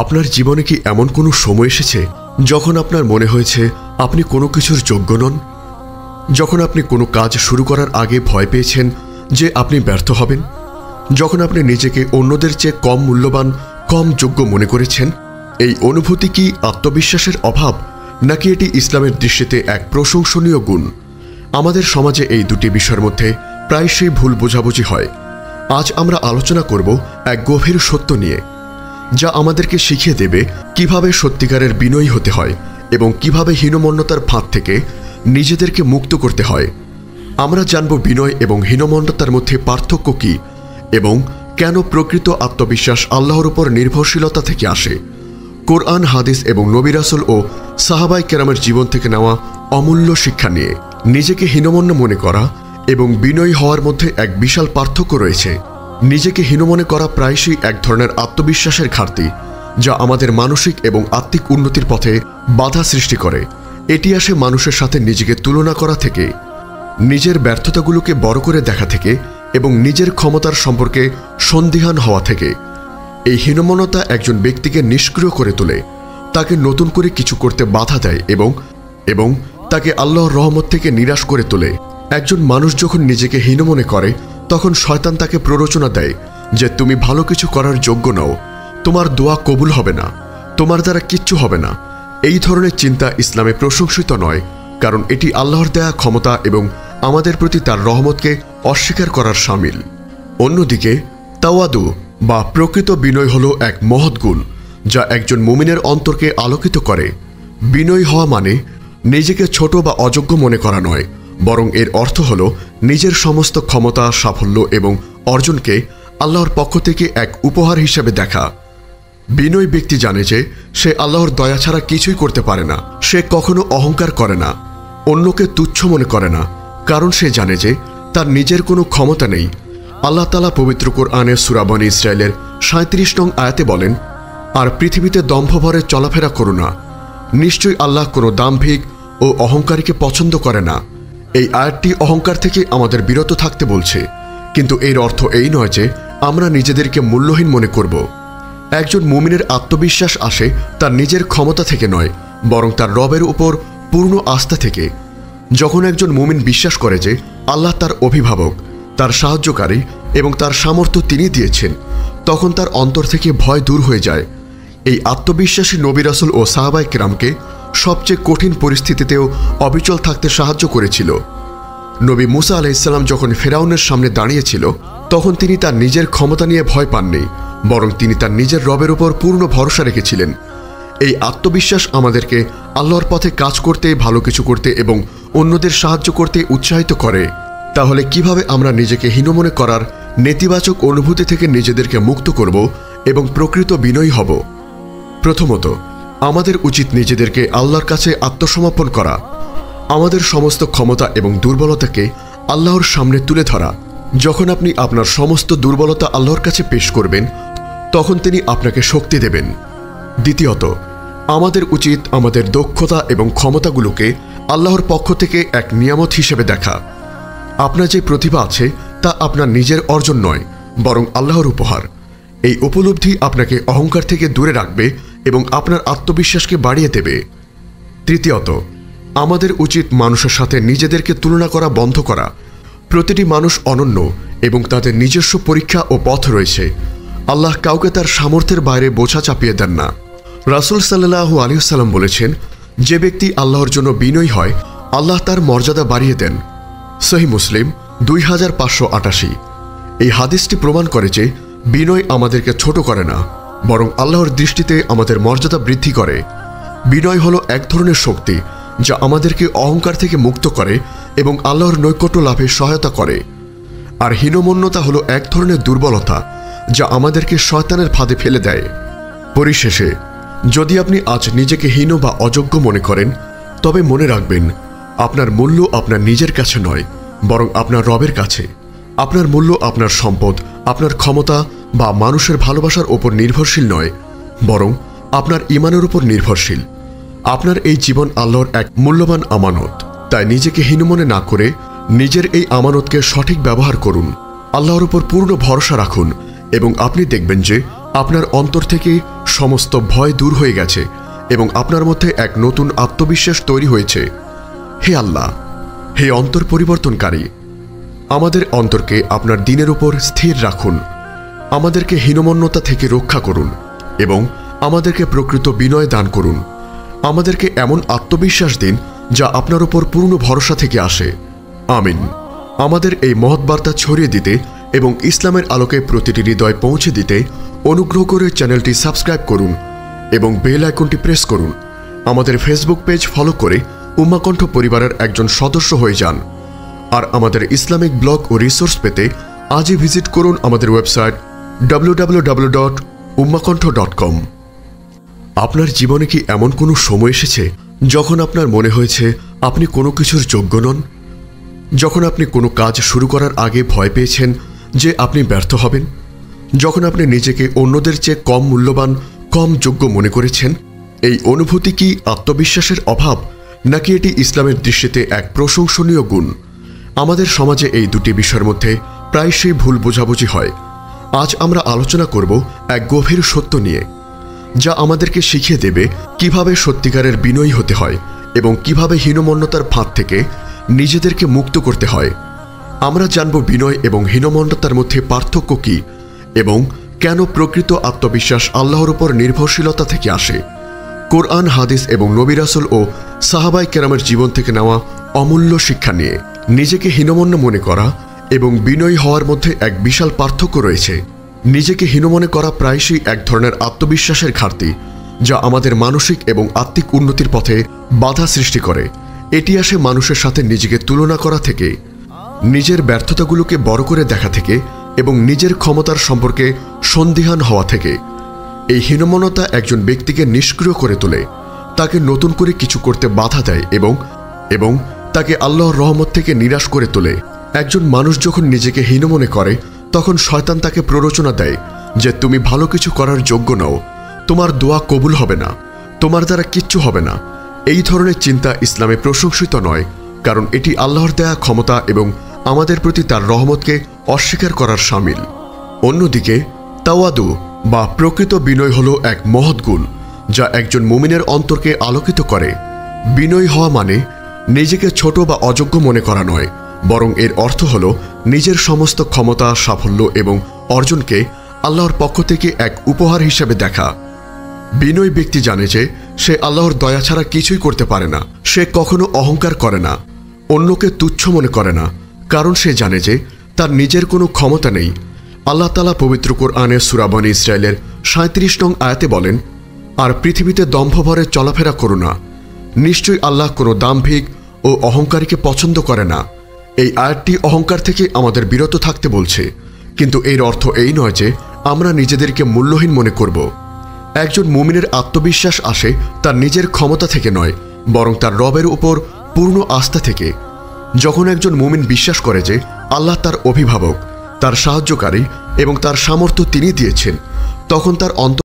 আপনার জীবনে কি এমন কোনো সময় এসেছে যখন আপনার মনে হয়েছে আপনি কোনো কিছুর যোগ্য নন? যখন আপনি কোনো কাজ শুরু করার আগে ভয় পেয়েছেন যে আপনি ব্যর্থ হবেন? যখন আপনি নিজেকে অন্যদের চেয়ে কম মূল্যবান, কম যোগ্য মনে করেছেন? এই অনুভূতি কি আত্মবিশ্বাসের অভাব, নাকি এটি ইসলামের দৃষ্টিতে এক প্রশংসনীয় গুণ? আমাদের সমাজে এই দুটি বিষয়ের মধ্যে প্রায়শই ভুল বোঝাবুঝি হয়। আজ আমরা আলোচনা করব এক গভীর সত্য নিয়ে, যা আমাদেরকে শিখিয়ে দেবে কিভাবে সত্যিকারের বিনয়ী হতে হয় এবং কিভাবে হীনমন্যতার ফাঁদ থেকে নিজেদেরকে মুক্ত করতে হয়। আমরা জানব বিনয় এবং হীনমন্যতার মধ্যে পার্থক্য কী এবং কেন প্রকৃত আত্মবিশ্বাস আল্লাহর উপর নির্ভরশীলতা থেকে আসে। কোরআন, হাদিস এবং নবী রাসূল ও সাহাবাই কেরামের জীবন থেকে নেওয়া অমূল্য শিক্ষা নিয়ে। নিজেকে হীনমন্য মনে করা এবং বিনয়ী হওয়ার মধ্যে এক বিশাল পার্থক্য রয়েছে। নিজেকে হীন মনে করা প্রায়শই এক ধরনের আত্মবিশ্বাসের ঘাটতি, যা আমাদের মানসিক এবং আত্মিক উন্নতির পথে বাধা সৃষ্টি করে। এটি আসে মানুষের সাথে নিজেকে তুলনা করা থেকে, নিজের ব্যর্থতাগুলোকে বড় করে দেখা থেকে এবং নিজের ক্ষমতার সম্পর্কে সন্দিহান হওয়া থেকে। এই হীনমন্যতা একজন ব্যক্তিকে নিষ্ক্রিয় করে তোলে, তাকে নতুন করে কিছু করতে বাধা দেয় এবং তাকে আল্লাহর রহমত থেকে নিরাশ করে তোলে। একজন মানুষ যখন নিজেকে হীন মনে করে, তখন শয়তান তাকে প্ররোচনা দেয় যে তুমি ভালো কিছু করার যোগ্য নও, তোমার দোয়া কবুল হবে না, তোমার দ্বারা কিচ্ছু হবে না। এই ধরনের চিন্তা ইসলামে প্রশংসিত নয়, কারণ এটি আল্লাহর দেয়া ক্ষমতা এবং আমাদের প্রতি তার রহমতকে অস্বীকার করার শামিল। অন্যদিকে তাওয়াদু বা প্রকৃত বিনয় হল এক মহৎ গুণ, যা একজন মুমিনের অন্তরকে আলোকিত করে। বিনয়ী হওয়া মানে নিজেকে ছোট বা অযোগ্য মনে করা নয়, বরং এর অর্থ হল নিজের সমস্ত ক্ষমতা, সাফল্য এবং অর্জনকে আল্লাহর পক্ষ থেকে এক উপহার হিসেবে দেখা। বিনয়ী ব্যক্তি জানে যে সে আল্লাহর দয়া ছাড়া কিছুই করতে পারে না। সে কখনো অহংকার করে না, অন্যকে তুচ্ছ মনে করে না, কারণ সে জানে যে তার নিজের কোনো ক্ষমতা নেই। আল্লাহ তাআলা পবিত্র কোরআনের সূরা বনী ইসরাঈলের ৩৭ নং আয়াতে বলেন, আর পৃথিবীতে দম্ভভরে চলাফেরা করো না, নিশ্চয়ই আল্লাহ কোনো দাম্ভিক ও অহংকারীকে পছন্দ করে না। এই আয়াতটি অহংকার থেকে আমাদের বিরত থাকতে বলছে, কিন্তু এর অর্থ এই নয় যে আমরা নিজেদেরকে মূল্যহীন মনে করব। একজন মুমিনের আত্মবিশ্বাস আসে তার নিজের ক্ষমতা থেকে নয়, বরং তার রবের উপর পূর্ণ আস্থা থেকে। যখন একজন মুমিন বিশ্বাস করে যে আল্লাহ তার অভিভাবক, তার সাহায্যকারী এবং তার সামর্থ্য তিনি দিয়েছেন, তখন তার অন্তর থেকে ভয় দূর হয়ে যায়। এই আত্মবিশ্বাসী নবী রাসূল ও সাহাবায়ে কেরামকে সবচেয়ে কঠিন পরিস্থিতিতেও অবিচল থাকতে সাহায্য করেছিল। নবী মুসা আলাইহিস সালাম যখন ফেরাউনের সামনে দাঁড়িয়েছিল, তখন তিনি তার নিজের ক্ষমতা নিয়ে ভয় পাননি, বরং তিনি তার নিজের রবের উপর পূর্ণ ভরসা রেখেছিলেন। এই আত্মবিশ্বাস আমাদেরকে আল্লাহর পথে কাজ করতে, ভালো কিছু করতে এবং অন্যদের সাহায্য করতে উৎসাহিত করে। তাহলে কিভাবে আমরা নিজেকে হীন মনে করার নেতিবাচক অনুভূতি থেকে নিজেদেরকে মুক্ত করব এবং প্রকৃত বিনয়ী হব? প্রথমত, আমাদের উচিত নিজেদেরকে আল্লাহর কাছে আত্মসমর্পণ করা। আমাদের সমস্ত ক্ষমতা এবং দুর্বলতাকে আল্লাহর সামনে তুলে ধরা। যখন আপনি আপনার সমস্ত দুর্বলতা আল্লাহর কাছে পেশ করবেন, তখন তিনি আপনাকে শক্তি দেবেন। দ্বিতীয়ত, আমাদের উচিত আমাদের দক্ষতা এবং ক্ষমতাগুলোকে আল্লাহর পক্ষ থেকে এক নিয়ামত হিসেবে দেখা। আপনার যে প্রতিভা আছে তা আপনার নিজের অর্জন নয়, বরং আল্লাহর উপহার। এই উপলব্ধি আপনাকে অহংকার থেকে দূরে রাখবে এবং আপনার আত্মবিশ্বাসকে বাড়িয়ে দেবে। তৃতীয়ত, আমাদের উচিত মানুষের সাথে নিজেদেরকে তুলনা করা বন্ধ করা। প্রতিটি মানুষ অনন্য এবং তাদের নিজস্ব পরীক্ষা ও পথ রয়েছে। আল্লাহ কাউকে তার সামর্থ্যের বাইরে বোঝা চাপিয়ে দেন না। রাসূল সাল্লাল্লাহু আলাইহি ওয়াসাল্লাম বলেছেন, যে ব্যক্তি আল্লাহর জন্য বিনয়ী হয়, আল্লাহ তার মর্যাদা বাড়িয়ে দেন। সহিহ মুসলিম 2588। এই হাদিসটি প্রমাণ করে যে বিনয় আমাদেরকে ছোট করে না, বরং আল্লাহর দৃষ্টিতে আমাদের মর্যাদা বৃদ্ধি করে। বিনয় হলো এক ধরনের শক্তি যা আমাদেরকে অহংকার থেকে মুক্ত করে এবং আল্লাহর নৈকট্য লাভে সহায়তা করে। আর হীনমন্যতা হলো এক ধরনের দুর্বলতা যা আমাদেরকে শয়তানের ফাঁদে ফেলে দেয়। পরিশেষে, যদি আপনি আজ নিজেকে হীন বা অযোগ্য মনে করেন, তবে মনে রাখবেন, আপনার মূল্য আপনার নিজের কাছে নয়, বরং আপনার রবের কাছে। আপনার মূল্য আপনার সম্পদ, আপনার ক্ষমতা বা মানুষের ভালোবাসার ওপর নির্ভরশীল নয়, বরং আপনার ঈমানের উপর নির্ভরশীল। আপনার এই জীবন আল্লাহর এক মূল্যবান আমানত। তাই নিজেকে হীন মনে না করে নিজের এই আমানতকে সঠিক ব্যবহার করুন। আল্লাহর উপর পূর্ণ ভরসা রাখুন এবং আপনি দেখবেন যে আপনার অন্তর থেকে সমস্ত ভয় দূর হয়ে গেছে এবং আপনার মধ্যে এক নতুন আত্মবিশ্বাস তৈরি হয়েছে। হে আল্লাহ, হে অন্তর পরিবর্তনকারী, আমাদের অন্তরকে আপনার দ্বীনের উপর স্থির রাখুন, আমাদেরকে হীনমন্যতা থেকে রক্ষা করুন এবং আমাদেরকে প্রকৃত বিনয় দান করুন। আমাদেরকে এমন আত্মবিশ্বাস দিন যা আপনার উপর পূর্ণ ভরসা থেকে আসে। আমিন। আমাদের এই মহৎ বার্তা ছড়িয়ে দিতে এবং ইসলামের আলোকে প্রতিটি হৃদয় পৌঁছে দিতে অনুগ্রহ করে চ্যানেলটি সাবস্ক্রাইব করুন এবং বেল আইকনটি প্রেস করুন। আমাদের ফেসবুক পেজ ফলো করে উম্মাহ কণ্ঠ পরিবারের একজন সদস্য হয়ে যান। আর আমাদের ইসলামিক ব্লগ ও রিসোর্স পেতে আজই ভিজিট করুন আমাদের ওয়েবসাইট www.ummahkontho.com। আপনার জীবনে কি এমন কোনো সময় এসেছে যখন আপনার মনে হয়েছে আপনি কোনো কিছুর যোগ্য নন? যখন আপনি কোনো কাজ শুরু করার আগে ভয় পেয়েছেন যে আপনি ব্যর্থ হবেন? যখন আপনি নিজেকে অন্যদের চেয়ে কম মূল্যবান, কম যোগ্য মনে করেছেন? এই অনুভূতি কি আত্মবিশ্বাসের অভাব, নাকি এটি ইসলামের দৃষ্টিতে এক প্রশংসনীয় গুণ? আমাদের সমাজে এই দুটি বিষয়ের মধ্যে প্রায়শই ভুল বোঝাবুঝি হয়। আজ আমরা আলোচনা করব এক গভীর সত্য নিয়ে, যা আমাদেরকে শিখিয়ে দেবে কিভাবে সত্যিকারের বিনয়ী হতে হয় এবং কিভাবে হীনমন্যতার ফাঁদ থেকে নিজেদেরকে মুক্ত করতে হয়। আমরা জানব বিনয় এবং হীনমন্যতার মধ্যে পার্থক্য কী এবং কেন প্রকৃত আত্মবিশ্বাস আল্লাহর উপর নির্ভরশীলতা থেকে আসে। কোরআন, হাদিস এবং নবী রাসূল ও সাহাবায়ে কেরামের জীবন থেকে নেওয়া অমূল্য শিক্ষা নিয়ে। নিজেকে হীনমন্য মনে করা এবং বিনয়ী হওয়ার মধ্যে এক বিশাল পার্থক্য রয়েছে। নিজেকে হীন মনে করা প্রায়শই এক ধরনের আত্মবিশ্বাসের ঘাটতি, যা আমাদের মানসিক এবং আত্মিক উন্নতির পথে বাধা সৃষ্টি করে। এটি আসে মানুষের সাথে নিজেকে তুলনা করা থেকে, নিজের ব্যর্থতাগুলোকে বড় করে দেখা থেকে এবং নিজের ক্ষমতার সম্পর্কে সন্দিহান হওয়া থেকে। এই হীনমন্যতা একজন ব্যক্তিকে নিষ্ক্রিয় করে তোলে, তাকে নতুন করে কিছু করতে বাধা দেয় এবং তাকে আল্লাহর রহমত থেকে নিরাশ করে তোলে। একজন মানুষ যখন নিজেকে হীন মনে করে, তখন শয়তান তাকে প্ররোচনা দেয় যে তুমি ভালো কিছু করার যোগ্য নও, তোমার দোয়া কবুল হবে না, তোমার দ্বারা কিচ্ছু হবে না। এই ধরনের চিন্তা ইসলামে প্রশংসিত নয়, কারণ এটি আল্লাহর দেয়া ক্ষমতা এবং আমাদের প্রতি তার রহমতকে অস্বীকার করার শামিল। অন্যদিকে তাওয়াদু বা প্রকৃত বিনয় হল এক মহৎ গুণ, যা একজন মুমিনের অন্তরকে আলোকিত করে। বিনয়ী হওয়া মানে নিজেকে ছোট বা অযোগ্য মনে করা নয়, বরং এর অর্থ হল নিজের সমস্ত ক্ষমতা, সাফল্য এবং অর্জনকে আল্লাহর পক্ষ থেকে এক উপহার হিসেবে দেখা। বিনয়ী ব্যক্তি জানে যে সে আল্লাহর দয়া ছাড়া কিছুই করতে পারে না। সে কখনো অহংকার করে না, অন্যকে তুচ্ছ মনে করে না, কারণ সে জানে যে তার নিজের কোনো ক্ষমতা নেই। আল্লাহ তাআলা পবিত্র কোরআনে সূরা বনী ইসরাঈলের ৩৭ নং আয়াতে বলেন, আর পৃথিবীতে দম্ভভরে চলাফেরা করো না, নিশ্চয়ই আল্লাহ কোনো দাম্ভিক ও অহংকারীকে পছন্দ করে না। এই আয়াতটি অহংকার থেকে আমাদের বিরত থাকতে বলছে, কিন্তু এর অর্থ এই নয় যে আমরা নিজেদেরকে মূল্যহীন মনে করব। একজন মুমিনের আত্মবিশ্বাস আসে তার নিজের ক্ষমতা থেকে নয়, বরং তার রবের উপর পূর্ণ আস্থা থেকে। যখন একজন মুমিন বিশ্বাস করে যে আল্লাহ তার অভিভাবক, তার সাহায্যকারী এবং তার সামর্থ্য তিনি দিয়েছেন, তখন তার অন্তর